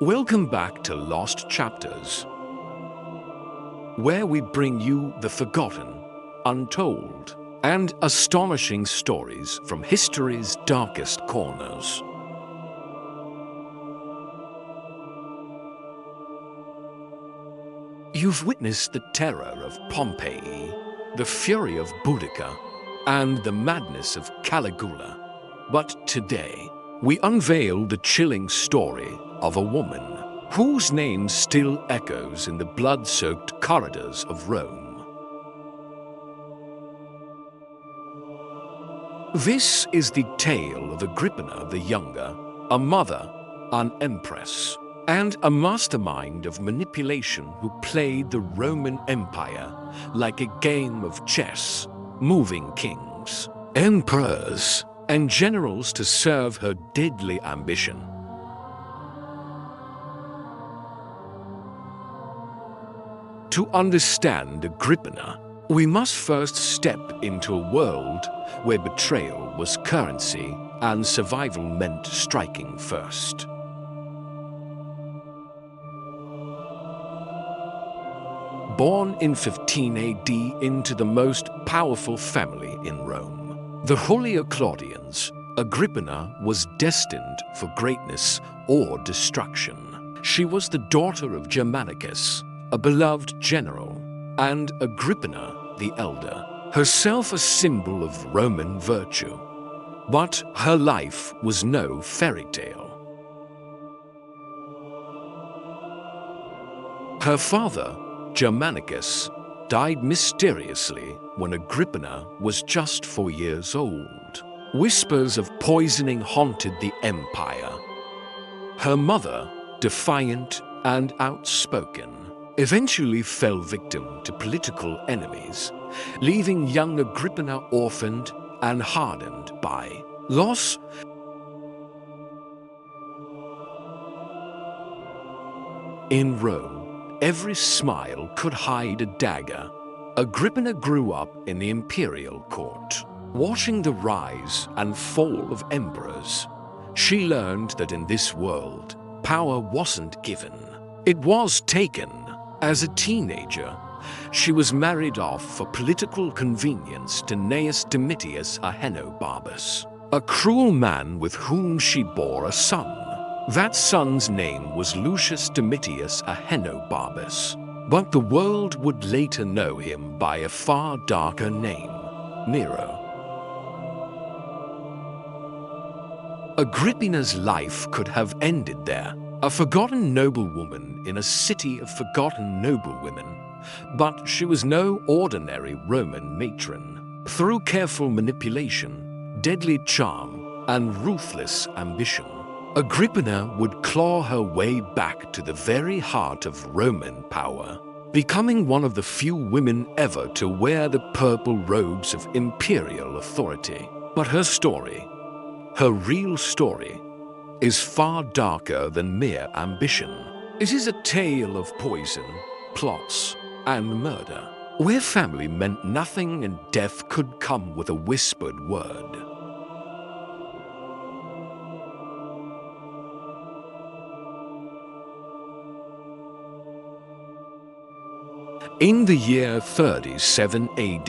Welcome back to Lost Chapters, where we bring you the forgotten, untold, and astonishing stories from history's darkest corners. You've witnessed the terror of Pompeii, the fury of Boudica, and the madness of Caligula. But today, we unveil the chilling story of a woman whose name still echoes in the blood-soaked corridors of Rome. This is the tale of Agrippina the Younger, a mother, an empress, and a mastermind of manipulation who played the Roman Empire like a game of chess, moving kings, emperors, and generals to serve her deadly ambition. To understand Agrippina, we must first step into a world where betrayal was currency and survival meant striking first. Born in 15 AD into the most powerful family in Rome, the Holy Claudians, Agrippina was destined for greatness or destruction. She was the daughter of Germanicus, a beloved general, and Agrippina the Elder, herself a symbol of Roman virtue. But her life was no fairy tale. Her father, Germanicus, died mysteriously when Agrippina was just 4 years old. Whispers of poisoning haunted the empire. Her mother, defiant and outspoken, eventually fell victim to political enemies, leaving young Agrippina orphaned and hardened by loss. In Rome, every smile could hide a dagger. Agrippina grew up in the imperial court. Watching the rise and fall of emperors, she learned that in this world, power wasn't given, it was taken. As a teenager, she was married off for political convenience to Gnaeus Domitius Ahenobarbus, a cruel man with whom she bore a son. That son's name was Lucius Domitius Ahenobarbus, but the world would later know him by a far darker name, Nero. Agrippina's life could have ended there, a forgotten noblewoman in a city of forgotten noblewomen. But she was no ordinary Roman matron. Through careful manipulation, deadly charm, and ruthless ambition, Agrippina would claw her way back to the very heart of Roman power, becoming one of the few women ever to wear the purple robes of imperial authority. But her story, her real story, is far darker than mere ambition. It is a tale of poison, plots, and murder, where family meant nothing and death could come with a whispered word. In the year 37 AD,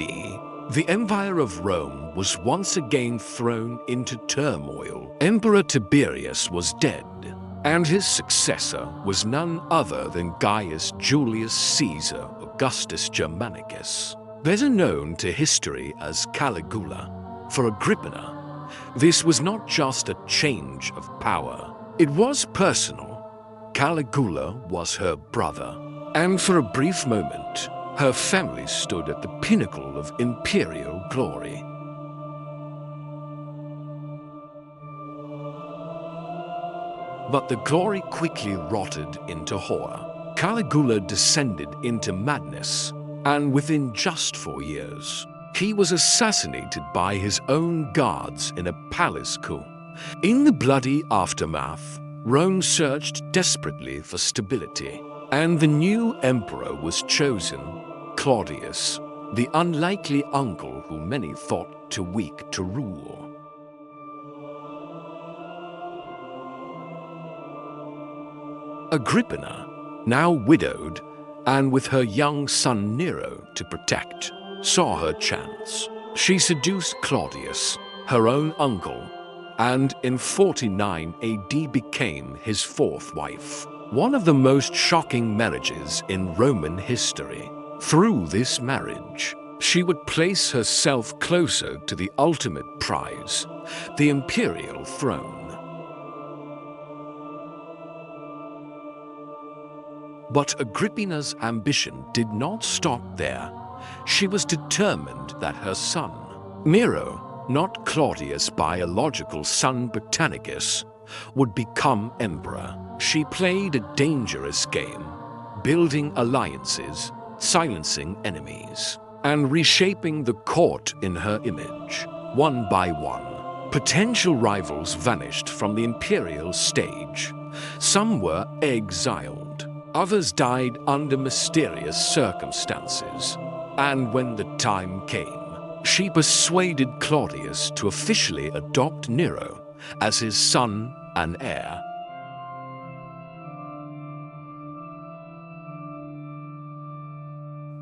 the Empire of Rome was once again thrown into turmoil. Emperor Tiberius was dead, and his successor was none other than Gaius Julius Caesar Augustus Germanicus, better known to history as Caligula. For Agrippina, this was not just a change of power, it was personal. Caligula was her brother, and for a brief moment, her family stood at the pinnacle of imperial glory. But the glory quickly rotted into horror. Caligula descended into madness, and within just 4 years, he was assassinated by his own guards in a palace coup. In the bloody aftermath, Rome searched desperately for stability, and the new emperor was chosen, Claudius, the unlikely uncle who many thought too weak to rule. Agrippina, now widowed and with her young son Nero to protect, saw her chance. She seduced Claudius, her own uncle, and in 49 AD became his fourth wife. One of the most shocking marriages in Roman history. Through this marriage, she would place herself closer to the ultimate prize, the imperial throne. But Agrippina's ambition did not stop there. She was determined that her son, Nero, not Claudius' biological son Britannicus, would become emperor. She played a dangerous game, building alliances, silencing enemies, and reshaping the court in her image. One by one, potential rivals vanished from the imperial stage. Some were exiled. Others died under mysterious circumstances. And when the time came, she persuaded Claudius to officially adopt Nero as his son and heir.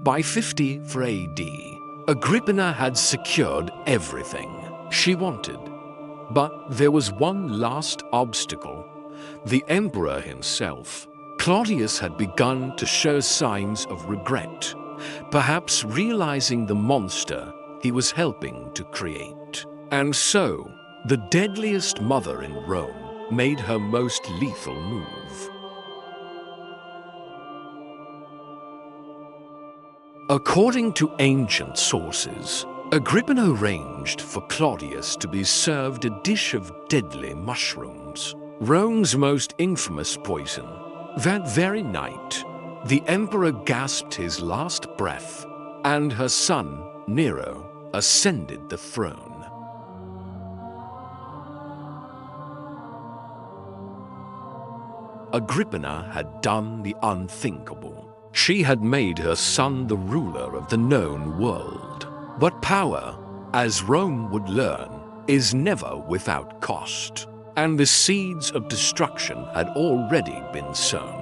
By 54 AD, Agrippina had secured everything she wanted. But there was one last obstacle: the emperor himself. Claudius had begun to show signs of regret, perhaps realizing the monster he was helping to create. And so, the deadliest mother in Rome made her most lethal move. According to ancient sources, Agrippina arranged for Claudius to be served a dish of deadly mushrooms, Rome's most infamous poison. That very night, the emperor gasped his last breath, and her son, Nero, ascended the throne. Agrippina had done the unthinkable. She had made her son the ruler of the known world. But power, as Rome would learn, is never without cost. And the seeds of destruction had already been sown.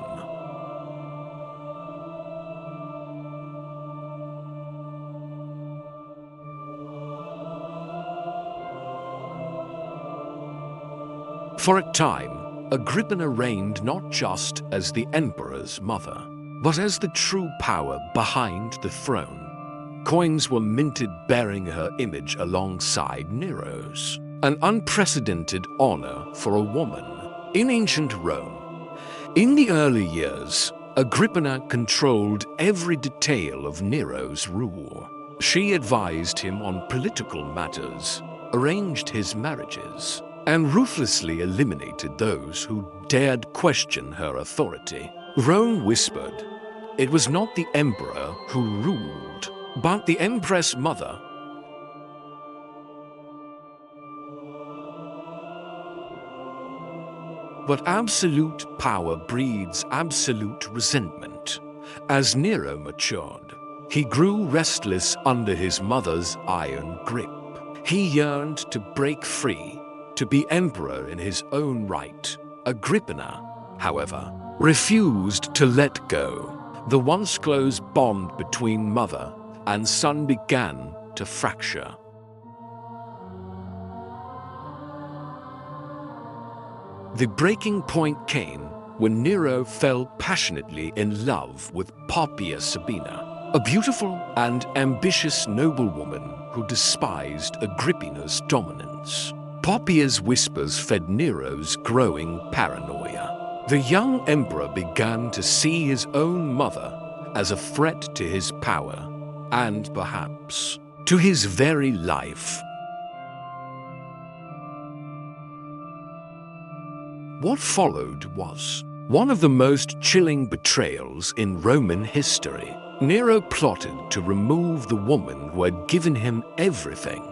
For a time, Agrippina reigned not just as the emperor's mother, but as the true power behind the throne. Coins were minted bearing her image alongside Nero's, an unprecedented honor for a woman in ancient Rome. In the early years, Agrippina controlled every detail of Nero's rule. She advised him on political matters, arranged his marriages, and ruthlessly eliminated those who dared question her authority. Rome whispered, it was not the emperor who ruled, but the empress mother. But absolute power breeds absolute resentment. As Nero matured, he grew restless under his mother's iron grip. He yearned to break free, to be emperor in his own right. Agrippina, however, refused to let go. The once close bond between mother and son began to fracture. The breaking point came when Nero fell passionately in love with Poppaea Sabina, a beautiful and ambitious noblewoman who despised Agrippina's dominance. Poppaea's whispers fed Nero's growing paranoia. The young emperor began to see his own mother as a threat to his power and, perhaps, to his very life. What followed was one of the most chilling betrayals in Roman history. Nero plotted to remove the woman who had given him everything.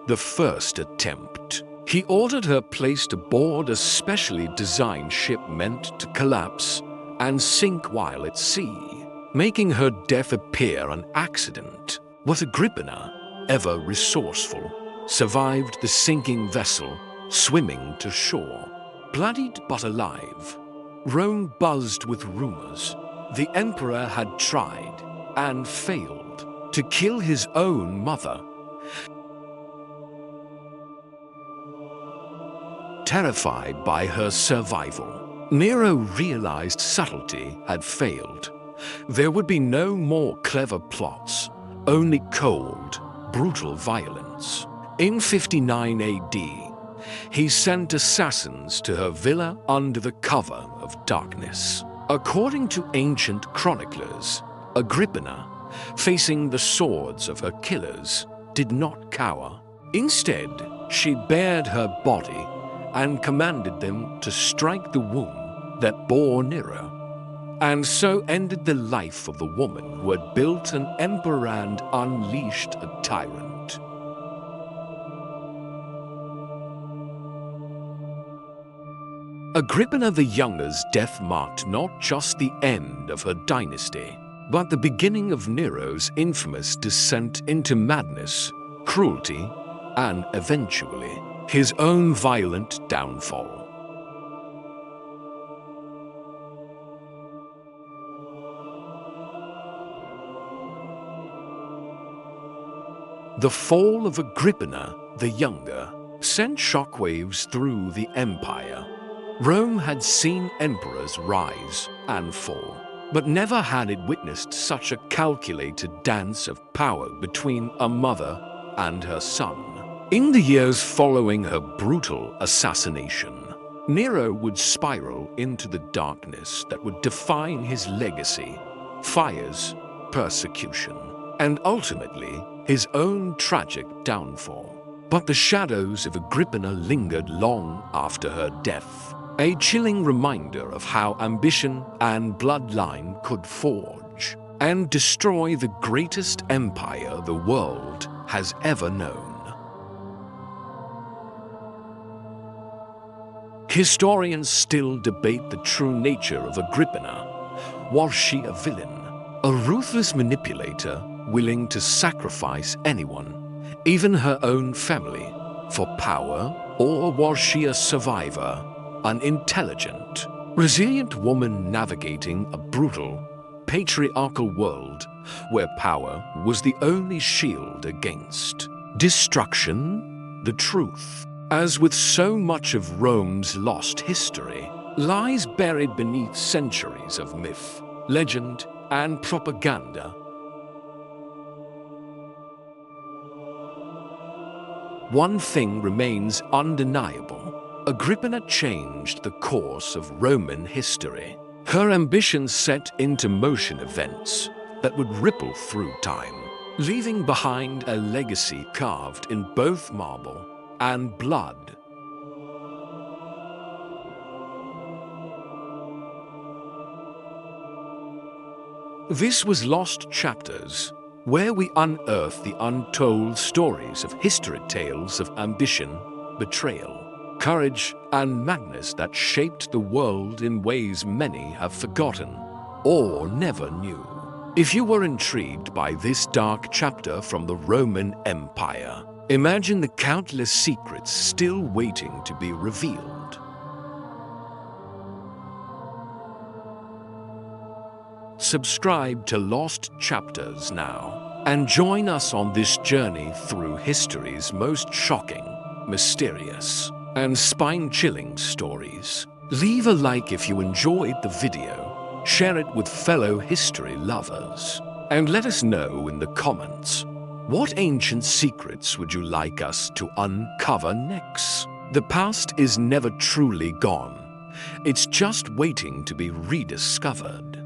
The first attempt. He ordered her placed aboard a specially designed ship meant to collapse and sink while at sea, making her death appear an accident. But Agrippina, ever resourceful, survived the sinking vessel, swimming to shore. Bloodied but alive, Rome buzzed with rumors. The emperor had tried, and failed, to kill his own mother. Terrified by her survival, Nero realized subtlety had failed. There would be no more clever plots, only cold, brutal violence. In 59 AD, he sent assassins to her villa under the cover of darkness. According to ancient chroniclers, Agrippina, facing the swords of her killers, did not cower. Instead, she bared her body and commanded them to strike the womb that bore Nero, and so ended the life of the woman who had built an emperor and unleashed a tyrant. Agrippina the Younger's death marked not just the end of her dynasty, but the beginning of Nero's infamous descent into madness, cruelty, and eventually his own violent downfall. The fall of Agrippina the Younger sent shockwaves through the empire. Rome had seen emperors rise and fall, but never had it witnessed such a calculated dance of power between a mother and her son. In the years following her brutal assassination, Nero would spiral into the darkness that would define his legacy: fires, persecution, and ultimately his own tragic downfall. But the shadows of Agrippina lingered long after her death, a chilling reminder of how ambition and bloodline could forge and destroy the greatest empire the world has ever known. Historians still debate the true nature of Agrippina. Was she a villain, a ruthless manipulator willing to sacrifice anyone, even her own family, for power? Or was she a survivor, an intelligent, resilient woman navigating a brutal, patriarchal world where power was the only shield against destruction? The truth, as with so much of Rome's lost history, lies buried beneath centuries of myth, legend, and propaganda. One thing remains undeniable: Agrippina changed the course of Roman history. Her ambitions set into motion events that would ripple through time, leaving behind a legacy carved in both marble and blood. This was Lost Chapters, where we unearth the untold stories of history, tales of ambition, betrayal, courage, and madness that shaped the world in ways many have forgotten or never knew. If you were intrigued by this dark chapter from the Roman Empire, imagine the countless secrets still waiting to be revealed. Subscribe to Lost Chapters now and join us on this journey through history's most shocking, mysterious, and spine-chilling stories. Leave a like if you enjoyed the video, share it with fellow history lovers, and let us know in the comments, what ancient secrets would you like us to uncover next? The past is never truly gone. It's just waiting to be rediscovered.